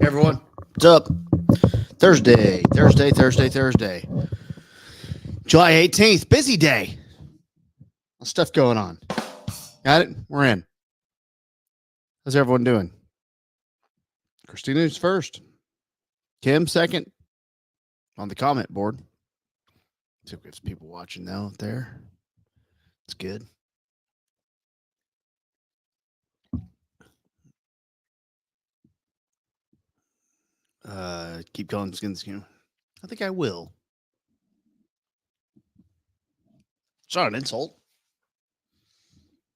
Hey everyone, what's up? Thursday. July 18th, busy day. Stuff going on. Got it? We're in. How's everyone doing? Christina's first. Kim second on the comment board. See if we have some people watching now out there. It's good. Keep calling skin skin. I think I will. It's not an insult.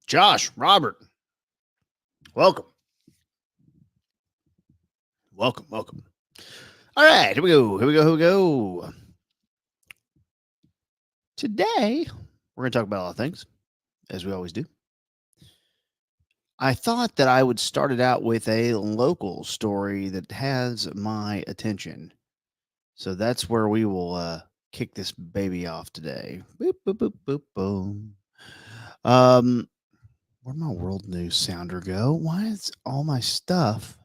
Josh, Robert, welcome. Welcome. All right, here we go. Today, we're going to talk about a lot of things, as we always do. I thought that I would start it out with a local story that has my attention. So that's where we will kick this baby off today. Boop, boop, boop, boop, boom. Where'd my world news sounder go? Why is all my stuff?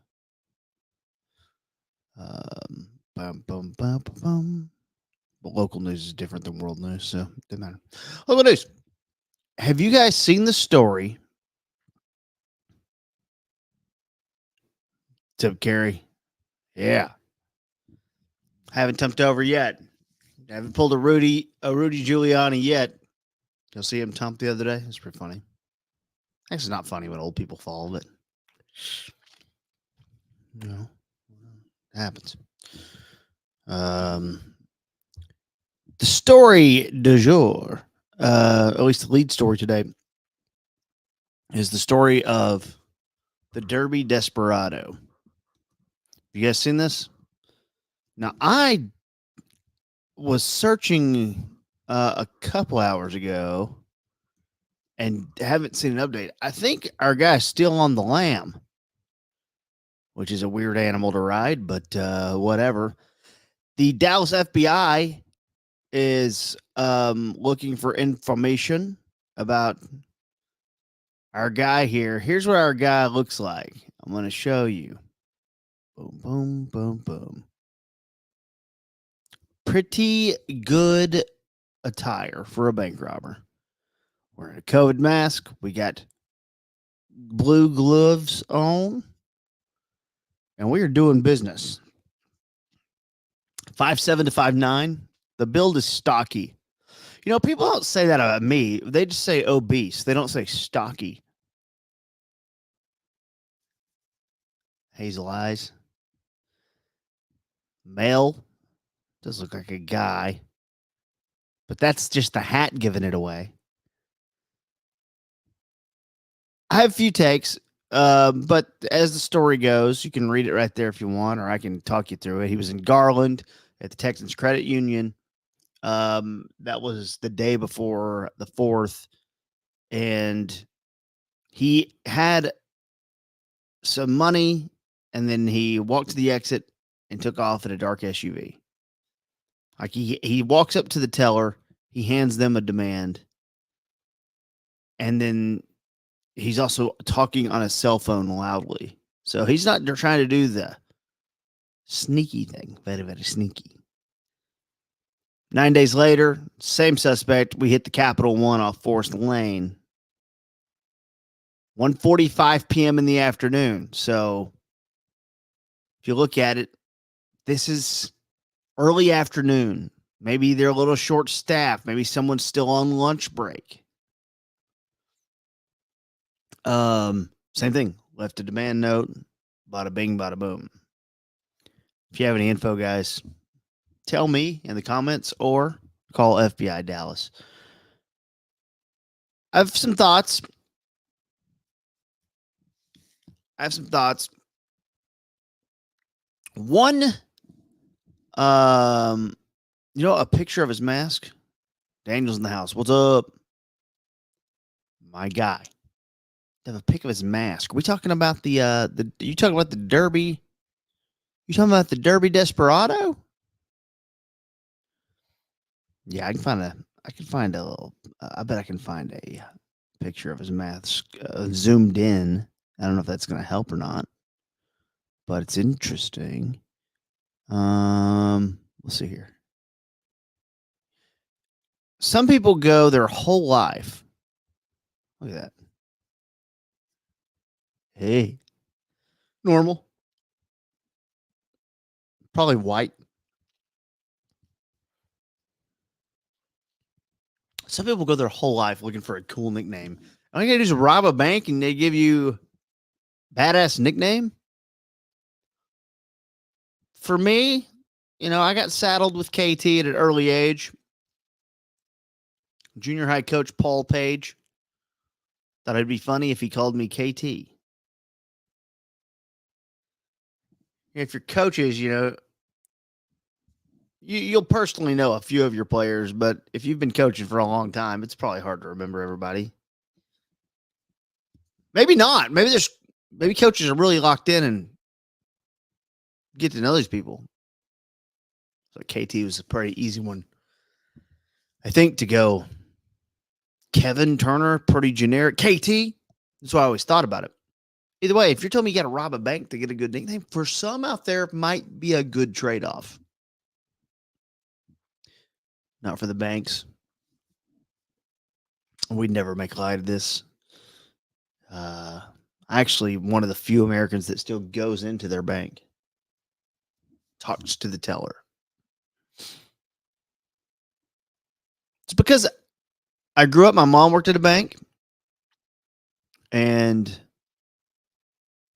Bum, bum, bum, bum, bum. But local news is different than world news, so it doesn't matter. Local news. Have you guys seen the story? Tip Carey. Yeah. Haven't tumped over yet. Haven't pulled a Rudy Giuliani yet. You'll see him tump the other day. It's pretty funny. Actually, it's not funny when old people fall, but you know, it happens. The story du jour, at least the lead story today, is the story of the Derby Desperado. You guys seen this? Now, I was searching a couple hours ago and haven't seen an update. I think our guy's still on the lam, which is a weird animal to ride, but whatever. The Dallas FBI is looking for information about our guy here. Here's what our guy looks like. I'm going to show you. Boom, boom, boom, boom. Pretty good attire for a bank robber. Wearing a COVID mask. We got blue gloves on. And we are doing business. 5'7" to 5'9". The build is stocky. You know, people don't say that about me. They just say obese. They don't say stocky. Hazel eyes. Male. Does look like a guy. But that's just the hat giving it away. I have a few takes, but as the story goes, you can read it right there if you want, or I can talk you through it. He was in Garland at the Texans Credit Union. That was the day before the 4th, and he had some money, and then he walked to the exit and took off in a dark SUV. Like he walks up to the teller, he hands them a demand, and then he's also talking on a cell phone loudly. So he's not trying to do the sneaky thing. Very, very sneaky. 9 days later, same suspect. We hit the Capital One off Forest Lane. 1:45 p.m. in the afternoon. So if you look at it, this is early afternoon. Maybe they're a little short staffed. Maybe someone's still on lunch break. Same thing. Left a demand note. Bada bing, bada boom. If you have any info, guys, tell me in the comments or call FBI Dallas. I have some thoughts. One, a picture of his mask. Daniel's in the house. What's up? My guy. Have a pic of his mask. Are we talking about you talking about the Derby? You talking about the Derby Desperado? Yeah, I can find a little. I bet I can find a picture of his mask zoomed in. I don't know if that's going to help or not. but it's interesting. Let's see here. Some people go their whole life. Look at that. Hey, normal. Probably white. Some people go their whole life looking for a cool nickname. All you gotta do is rob a bank and they give you badass nickname. For me, I got saddled with KT at an early age. Junior high coach Paul Page thought it'd be funny if he called me KT. If your coaches, you'll personally know a few of your players, but if you've been coaching for a long time, it's probably hard to remember everybody. Maybe not. Maybe coaches are really locked in and get to know these people. So KT was a pretty easy one, I think, to go. Kevin Turner, pretty generic. KT, that's what I always thought about it. Either way, if you're telling me you got to rob a bank to get a good nickname, for some out there, might be a good trade off. Not for the banks. We'd never make light of this. Actually, one of the few Americans that still goes into their bank, talks to the teller. It's because I grew up, my mom worked at a bank. And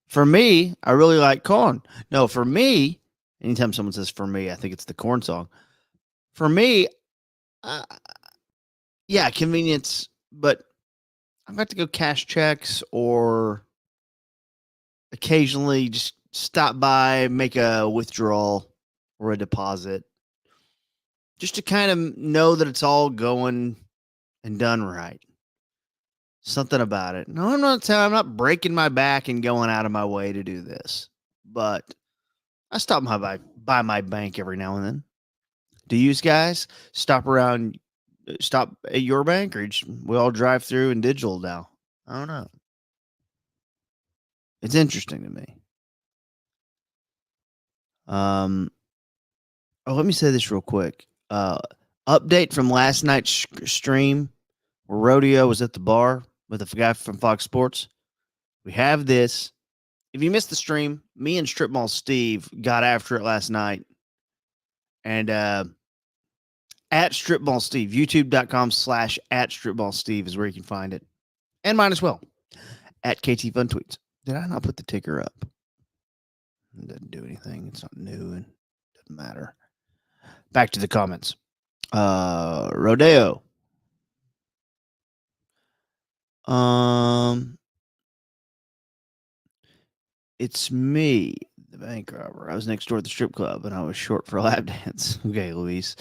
for me, I really like corn. No, for me, anytime someone says for me, I think it's the corn song. For me, uh, yeah, convenience, but I'm about to go cash checks or occasionally just stop by, make a withdrawal or a deposit just to kind of know that it's all going and done right. Something about it. No, I'm not breaking my back and going out of my way to do this, but I stop by my bank every now and then. Do you guys stop at your bank, or we all drive through and digital now? I don't know. It's interesting to me. Let me say this real quick. Update from last night's stream where Rodeo was at the bar with a guy from Fox Sports. We have this. If you missed the stream, me and Strip Mall Steve got after it last night. And at Strip Mall Steve, youtube.com/at Strip Mall Steve is where you can find it. And mine as well. At KT Fun Tweets. Did I not put the ticker up? It doesn't do anything. It's not new and doesn't matter. Back to the comments. Rodeo. It's me, the bank robber. I was next door at the strip club and I was short for a lap dance. Okay, Luis.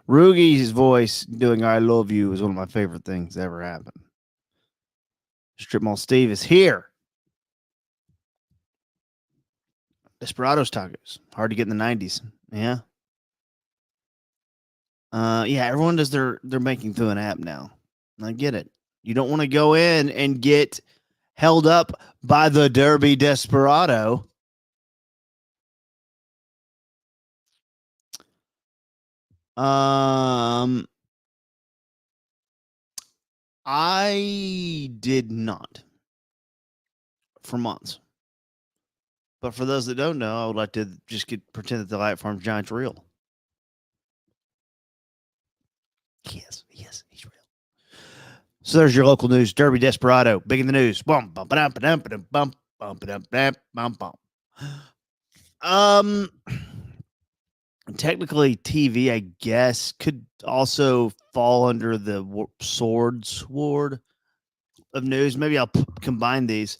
Rugi's voice doing I love you is one of my favorite things that ever happened. Strip Mall Steve is here. Desperados tacos. Hard to get in the 90s. Yeah. Yeah, everyone does their banking through an app now. I get it. You don't want to go in and get held up by the Derby Desperado. I did not for months. But for those that don't know, I would like to just pretend that the Light Farms Giant's real. Yes, he's real. So there's your local news. Derby Desperado, big in the news. Bum, bum, ba-dum, ba-dum, ba-dum, bum, bum, ba-dum, ba-dum, bum, bum. Technically, TV, I guess, could also fall under the sword of news. Maybe I'll combine these.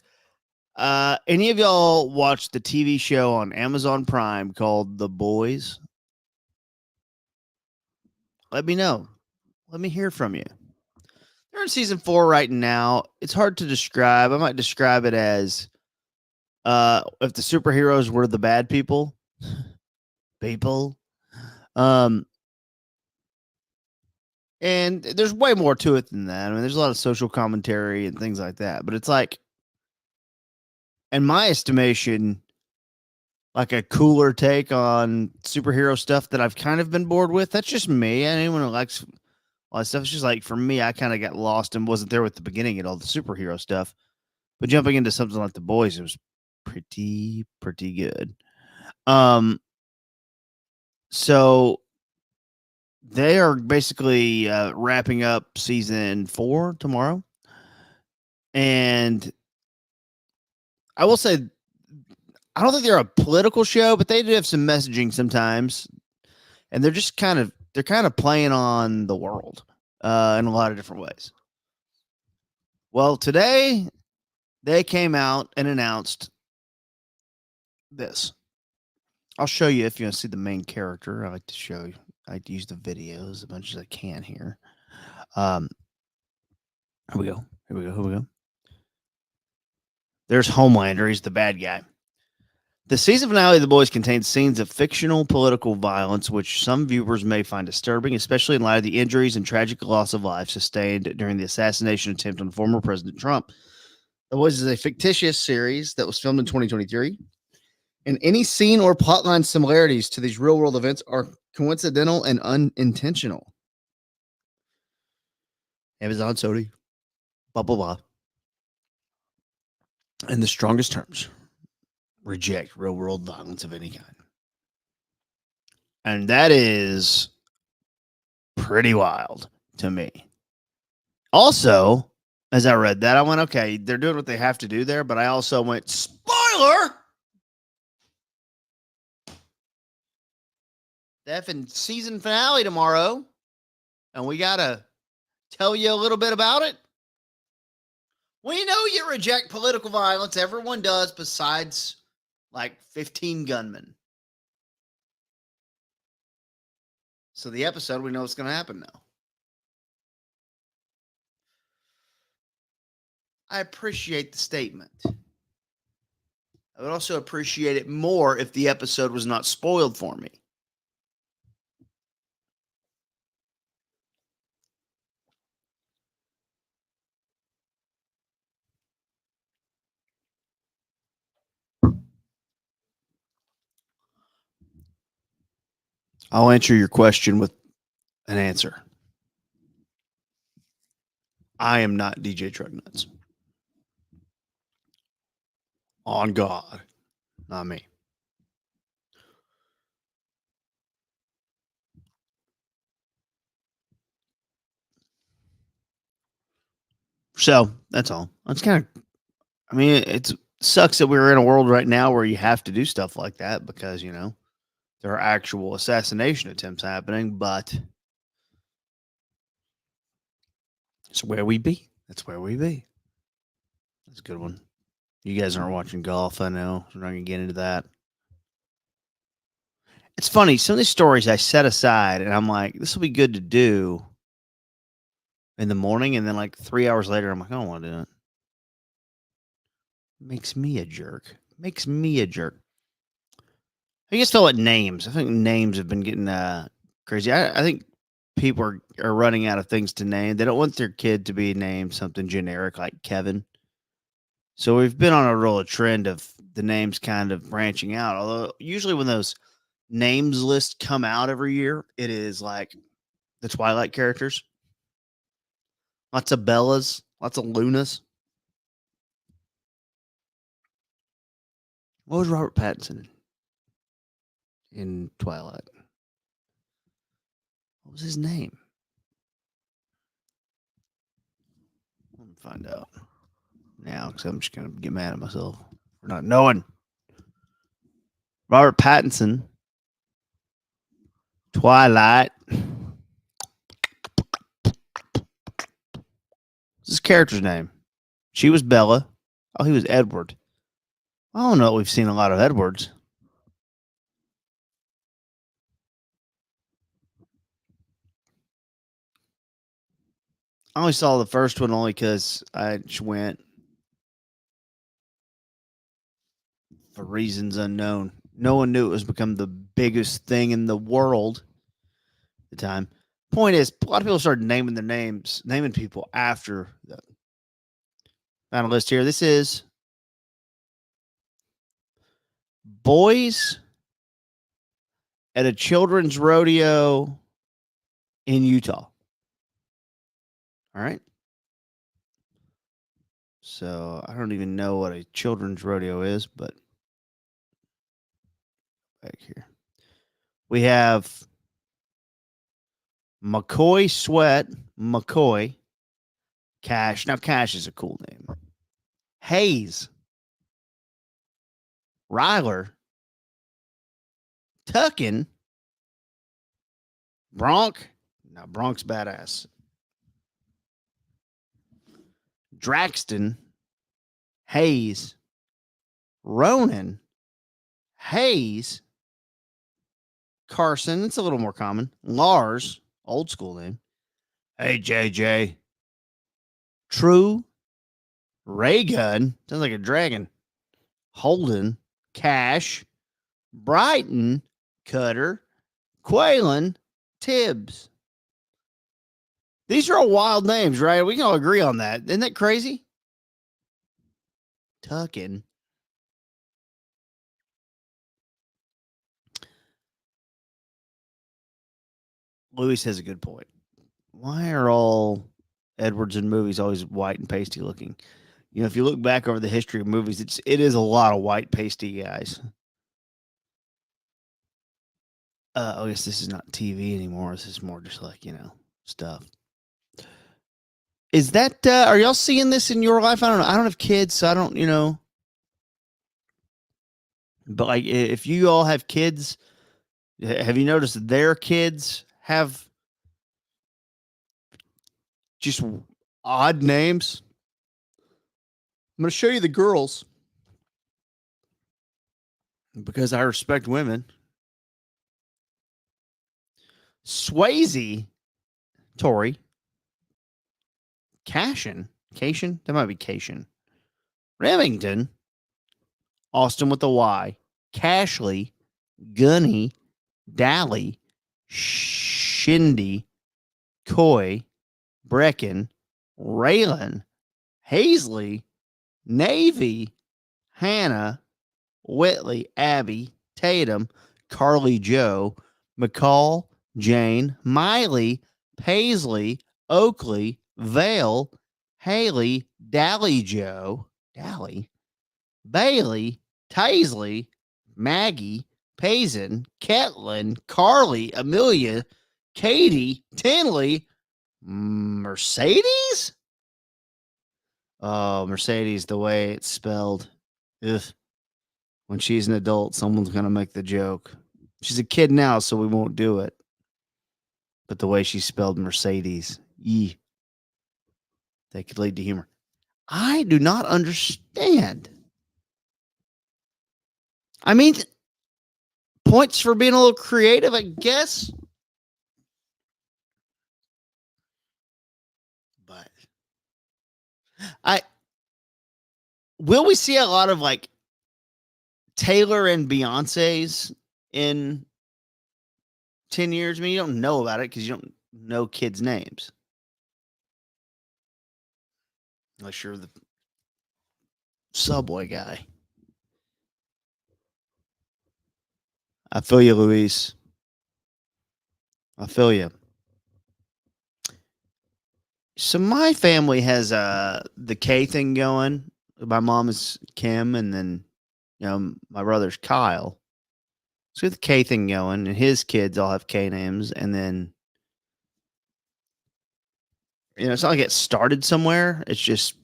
Any of y'all watch the TV show on Amazon Prime called The Boys? Let me know. Let me hear from you. They're in season 4 right now. It's hard to describe. I might describe it as if the superheroes were the bad people. And there's way more to it than that. I mean, there's a lot of social commentary and things like that. But it's like, in my estimation, like a cooler take on superhero stuff that I've kind of been bored with. That's just me. Anyone who likes all that stuff, it's just like for me, I kind of got lost and wasn't there with the beginning and all the superhero stuff. But jumping into something like The Boys, it was pretty good. Um, so they are basically wrapping up season 4 tomorrow, and I will say I don't think they're a political show, but they do have some messaging sometimes, and they're kind of playing on the world in a lot of different ways. Well, today they came out and announced this. I'll show you if you want to see the main character. I like to show you. I like to use the videos as much as I can here. Um, here we go. Here we go. Here we go. There's Homelander. He's the bad guy. The season finale of The Boys contains scenes of fictional political violence, which some viewers may find disturbing, especially in light of the injuries and tragic loss of life sustained during the assassination attempt on former President Trump. The Boys is a fictitious series that was filmed in 2023, and any scene or plotline similarities to these real world events are coincidental and unintentional. Amazon, Sony, blah, blah, blah. In the strongest terms, reject real world violence of any kind. And that is pretty wild to me. Also, as I read that, I went, okay, they're doing what they have to do there, but I also went, spoiler! The effing season finale tomorrow, and we got to tell you a little bit about it. We know you reject political violence. Everyone does, besides like 15 gunmen. So the episode, we know what's going to happen now. I appreciate the statement. I would also appreciate it more if the episode was not spoiled for me. I'll answer your question with an answer. I am not DJ Truck Nuts. On God, not me. So that's all. That's kind of, I mean, it sucks that we're in a world right now where you have to do stuff like that because, you know, there are actual assassination attempts happening, but it's where we be. That's where we be. That's a good one. You guys aren't watching golf, I know. We're not going to get into that. It's funny. Some of these stories I set aside and I'm like, this will be good to do in the morning. And then like 3 hours later, I'm like, I don't want to do it. Makes me a jerk. Makes me a jerk. I guess feel like names. I think names have been getting crazy. I think people are running out of things to name. They don't want their kid to be named something generic like Kevin. So we've been on a real trend of the names kind of branching out. Although usually when those names lists come out every year, it is like the Twilight characters. Lots of Bellas, lots of Lunas. What was Robert Pattinson in Twilight? What was his name? Let me find out now because I'm just going to get mad at myself for not knowing. Robert Pattinson, Twilight. What's his character's name? She was Bella. Oh, he was Edward. I don't know. We've seen a lot of Edwards. I only saw the first one only because I just went for reasons unknown. No one knew it was become the biggest thing in the world at the time. Point is, a lot of people started naming people after the final list here. This is boys at a children's rodeo in Utah. All right. So I don't even know what a children's rodeo is, but back here we have McCoy Sweat, McCoy, Cash. Now, Cash is a cool name. Hayes, Ryler, Tuckin, Bronk. Now, Bronk's badass. Draxton, Hayes, Ronan, Hayes, Carson. It's a little more common. Lars, old school name. Hey, JJ. True, Raygun. Sounds like a dragon. Holden, Cash, Brighton, Cutter, Quaylen, Tibbs. These are all wild names, right? We can all agree on that. Isn't that crazy? Tuckin. Louis has a good point. Why are all Edwardson movies always white and pasty looking? You know, if you look back over the history of movies, it is a lot of white pasty guys. I guess this is not TV anymore. This is more just like, stuff. Is that are y'all seeing this in your life? I don't know. I don't have kids, so I don't. But like, if you all have kids, have you noticed their kids have just odd names? I'm going to show you the girls because I respect women. Swayze, Tori, Cashin, that might be Cation, Remington, Austin with a Y, Cashley, Gunny, Dally, Shindy, Coy, Brecken, Raylan, Hazley, Navy, Hannah, Whitley, Abby, Tatum, Carly Joe, McCall, Jane, Miley, Paisley, Oakley, Vale, Haley, Dally Joe, Dally, Bailey, Taisley, Maggie, Payson, Ketlin, Carly, Amelia, Katie, Tinley, Mercedes? Oh, Mercedes, the way it's spelled. Ugh. When she's an adult, someone's going to make the joke. She's a kid now, so we won't do it. But the way she spelled Mercedes, that could lead to humor. I do not understand. I mean, points for being a little creative, I guess. But will we see a lot of like Taylor and Beyonce's in 10 years? I mean, you don't know about it because you don't know kids' names. Unless you're the Subway guy. I feel you, Luis. I feel you. So my family has the K thing going. My mom is Kim, and then my brother's Kyle. So the K thing going, and his kids all have K names, and then it's not like it started somewhere. It's just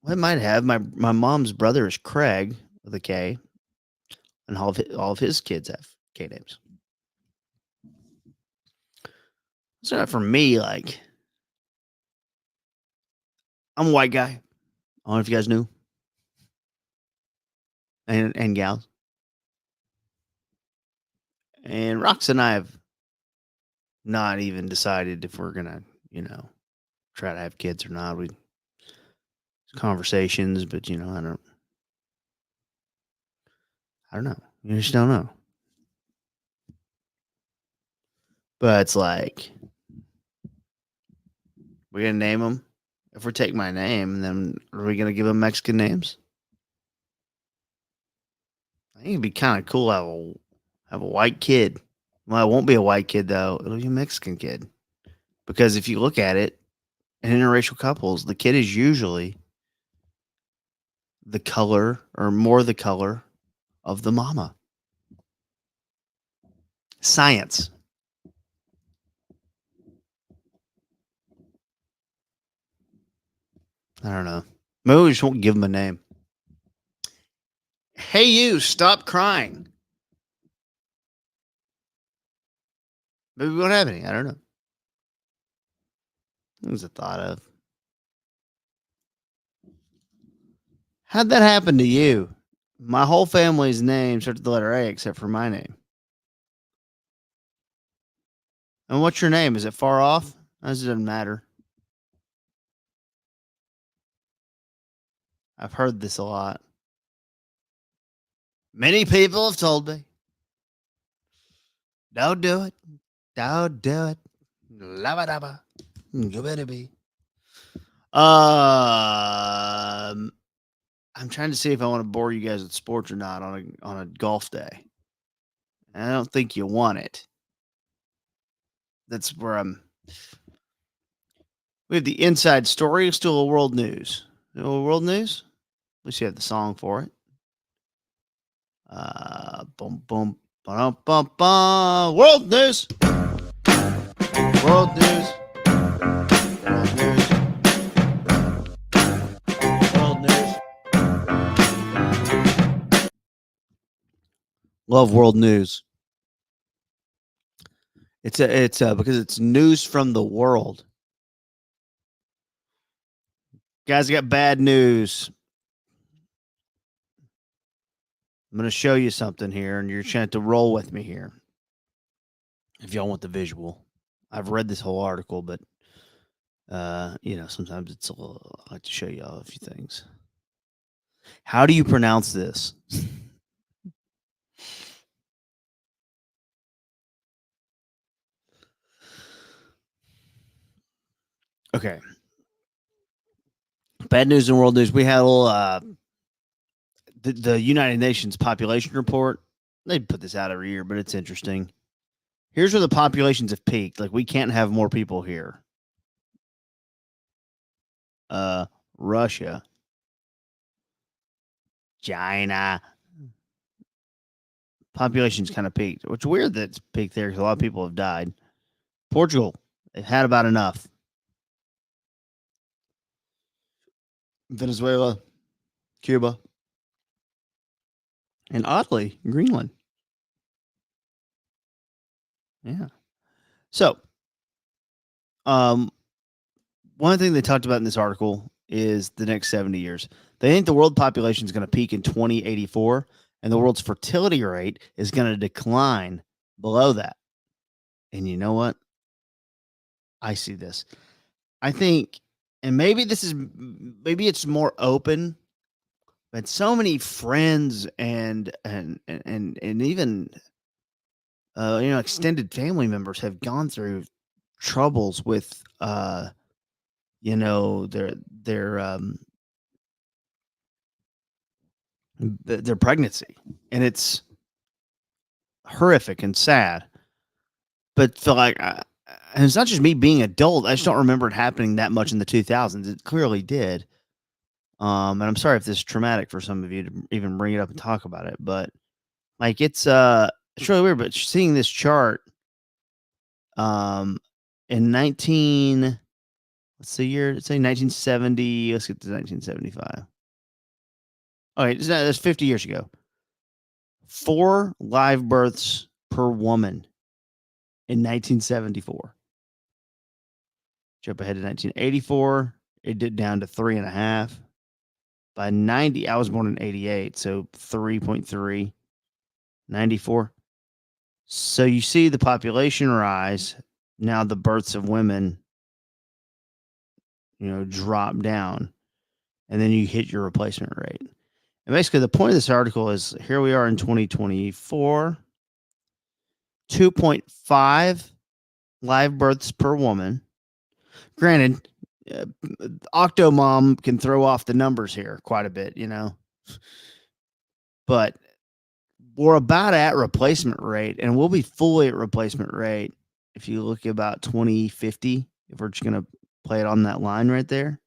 it might have. My mom's brother is Craig with a K, and all of his kids have K names. So not for me, like I'm a white guy. I don't know if you guys knew, and gals. And Rox and I have not even decided if we're gonna, try to have kids or not. We conversations, but I don't know. You just don't know. But it's like We gonna name them. If we take my name, then are we gonna give them Mexican names? I think it'd be kind of cool to have a white kid. Well, it won't be a white kid though. It'll be a Mexican kid because if you look at it, in interracial couples, the kid is usually the color or more the color of the mama. Science. I don't know. Maybe we just won't give him a name. Hey, you, stop crying. Maybe we won't have any. I don't know. It was a thought of. How'd that happen to you? My whole family's name starts with the letter A except for my name. And what's your name? Is it far off? It doesn't matter. I've heard this a lot. Many people have told me. Don't do it. Don't do it. Labba dabba. You better be. I'm trying to see if I want to bore you guys with sports or not on a golf day. And I don't think you want it. That's where I'm. We have the inside story, still a world news. World news? At least you have the song for it. Boom, boom, bum, bum, bum. World news. World news. World news. World news. Love world news. It's because it's news from the world. Guys, I got bad news. I'm going to show you something here, and you're trying to roll with me here. If y'all want the visual, I've read this whole article, but sometimes it's a little. I like to show y'all a few things. How do you pronounce this? Okay. Bad news in world news. We had a little the United Nations population report. They put this out every year, but it's interesting. Here's where the populations have peaked. Like we can't have more people here. Russia, China. Population's kind of peaked, which is weird that it's peaked there because a lot of people have died. Portugal, they've had about enough. Venezuela, Cuba, and oddly, Greenland. Yeah. So, one thing they talked about in this article is the next 70 years. They think the world population is going to peak in 2084, and the world's fertility rate is going to decline below that. And you know what? I see this. I think, and maybe it's more open, but so many friends and even extended family members have gone through troubles with their pregnancy, and it's horrific and sad. But feel like, and it's not just me being adult. I just don't remember it happening that much in the 2000s. It clearly did. And I'm sorry if this is traumatic for some of you to even bring it up and talk about it, but like it's really weird. But seeing this chart, in 19, what's the year? Let's say 1970. Let's get to 1975. All right, that's 50 years ago. 4 live births per woman in 1974. Jump ahead to 1984. It did down to 3.5. By 90, I was born in 88, so 3.3. 94. So you see the population rise. Now the births of women, drop down, and then you hit your replacement rate. And basically, the point of this article is here we are in 2024, 2.5 live births per woman. Granted, uh, Octomom can throw off the numbers here quite a bit, but we're about at replacement rate, and we'll be fully at replacement rate if you look at about 2050, if we're just going to play it on that line right there.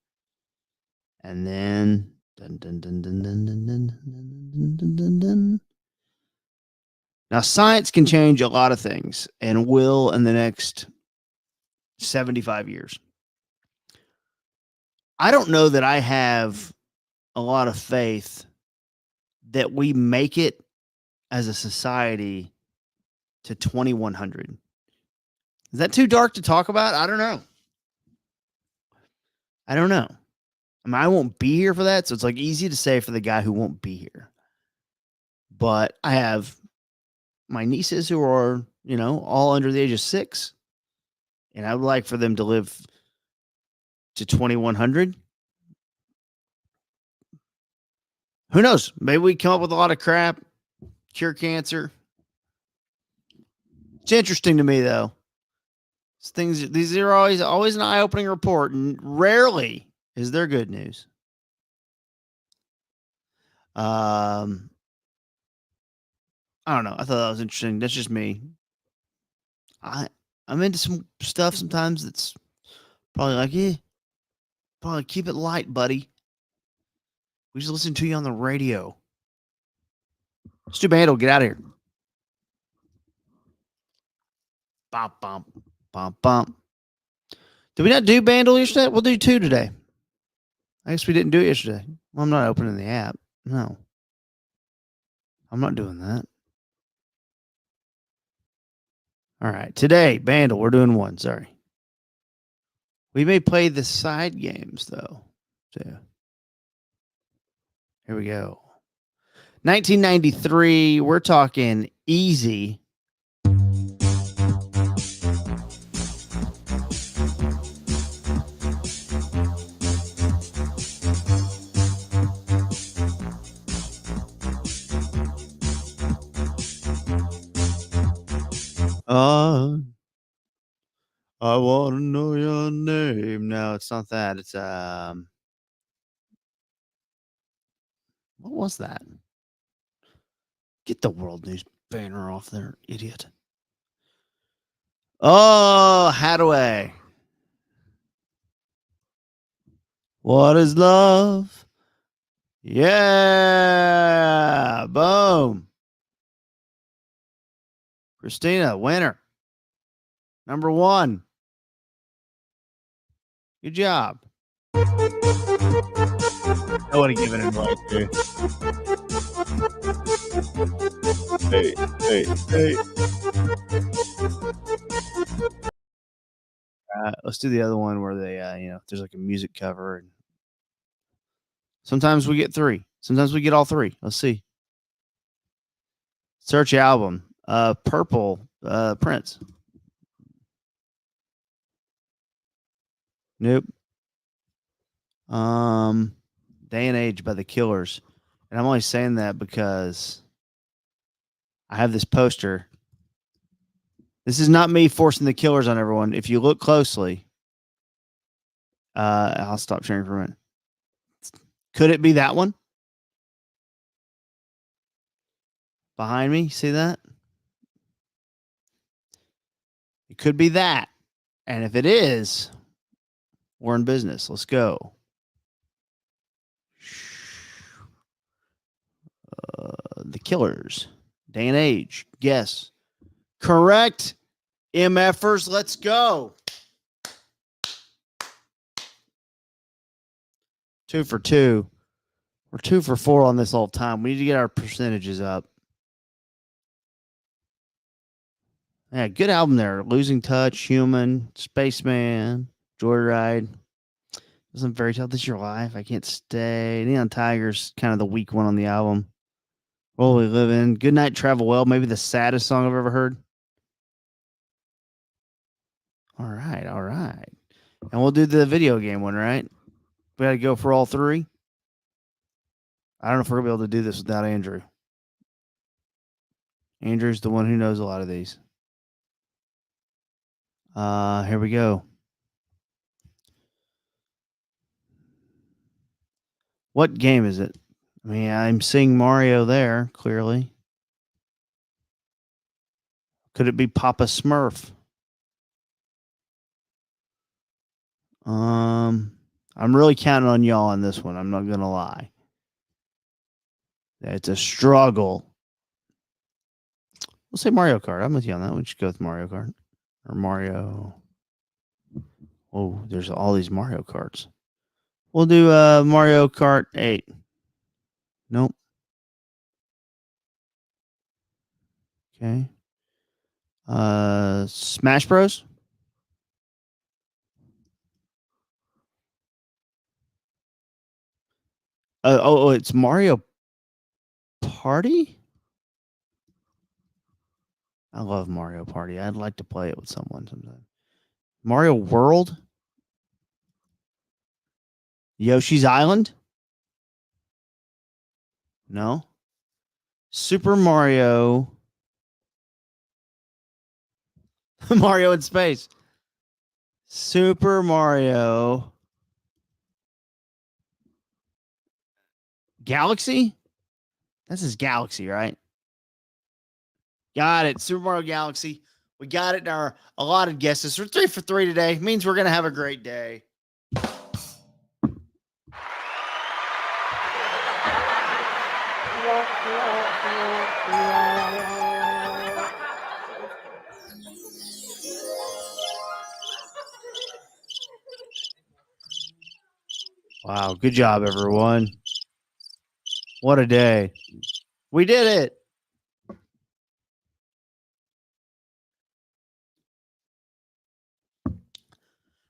And then dun, dun, dun, dun, dun, dun, dun, dun, dun, dun, dun. Now, science can change a lot of things and will in the next 75 years. I don't know that I have a lot of faith that we make it as a society to 2100. Is that too dark to talk about? I don't know. I mean, I won't be here for that, so it's like easy to say for the guy who won't be here. But I have my nieces who are, all under the age of 6, and I would like for them to live to 2100. Who knows? Maybe we come up with a lot of crap, cure cancer. It's interesting to me though. These are always an eye-opening report, and rarely is there good news. I don't know. I thought that was interesting. That's just me. I'm into some stuff sometimes that's probably like, probably keep it light, buddy. We just listen to you on the radio. Stu Bandle, get out of here. Bump, bump, bump, bump. Did we not do Bandle yesterday? We'll do 2 today. I guess we didn't do it yesterday. Well, I'm not opening the app. No. I'm not doing that. All right. Today, Bandle, we're doing 1. Sorry. We may play the side games, though. So, here we go. 1993. We're talking easy. I want to know your name. No, it's not that. It's what was that? Get the world news banner off there, idiot. Oh, Hadaway. What is love? Yeah. Boom. Christina, winner. Number 1. Good job. I want to give it a like, dude. Hey. Let's do the other one where they, there's like a music cover, and sometimes we get 3. Sometimes we get all 3. Let's see. Search album. Purple. Prince. Nope. Day and Age by the Killers. And I'm only saying that because I have this poster. This is not me forcing the Killers on everyone. If you look closely, I'll stop sharing for a minute. Could it be that one? Behind me, see that? It could be that. And if it is, we're in business. Let's go. The Killers. Day and Age. Guess. Correct. MFers, let's go. 2 for 2. We're 2 for 4 on this all time. We need to get our percentages up. Yeah, good album there. Losing Touch, Human, Spaceman, Joyride. Isn't Fairy Tale This Your Life? I Can't Stay. Neon Tiger's kind of the weak one on the album. World We Live In. Good Night, Travel Well. Maybe the saddest song I've ever heard. All right. And we'll do the video game one, right? We got to go for all 3. I don't know if we're going to be able to do this without Andrew. Andrew's the one who knows a lot of these. Here we go. What game is it? I mean, I'm seeing Mario there, clearly. Could it be Papa Smurf? I'm really counting on y'all on this one. I'm not gonna lie. It's a struggle. We'll say Mario Kart. I'm with you on that. We should go with Mario Kart or Mario. Oh, there's all these Mario Karts. We'll do Mario Kart 8. Nope. Okay. Smash Bros. It's Mario Party. I love Mario Party. I'd like to play it with someone sometime. Mario World. Yoshi's Island. No. Super Mario. Mario in space. Super Mario Galaxy? This is Galaxy, right? Got it. Super Mario Galaxy. We got it in our allotted guesses. We're 3 for 3 today. Means we're going to have a great day. Wow. Good job, everyone. What a day. We did it.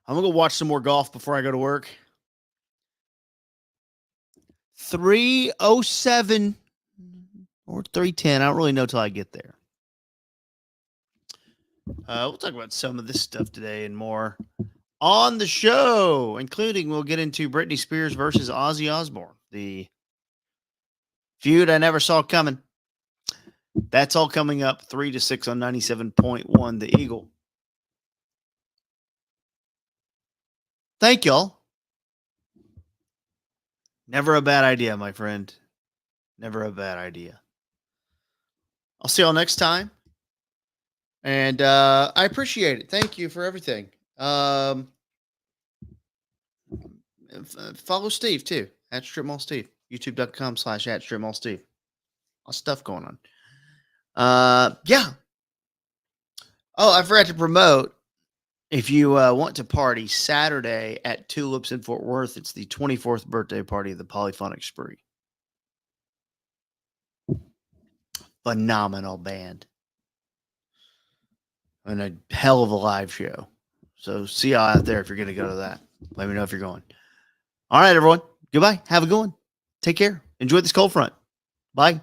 I'm going to go watch some more golf before I go to work. 307 or 310. I don't really know till I get there. We'll talk about some of this stuff today and more on the show, including we'll get into Britney Spears versus Ozzy Osbourne, the feud I never saw coming. That's all coming up 3 to 6 on 97.1 The Eagle. Thank y'all. Never a bad idea, my friend. Never a bad idea. I'll see y'all next time. And I appreciate it. Thank you for everything. Follow Steve too at Strip Mall Steve. YouTube.com/at Strip Mall Steve. All stuff going on. Yeah. Oh, I forgot to promote. If you want to party Saturday at Tulips in Fort Worth, it's the 24th birthday party of the Polyphonic Spree. Phenomenal band. And a hell of a live show. So see y'all out there if you're going to go to that. Let me know if you're going. All right, everyone. Goodbye. Have a good one. Take care. Enjoy this cold front. Bye.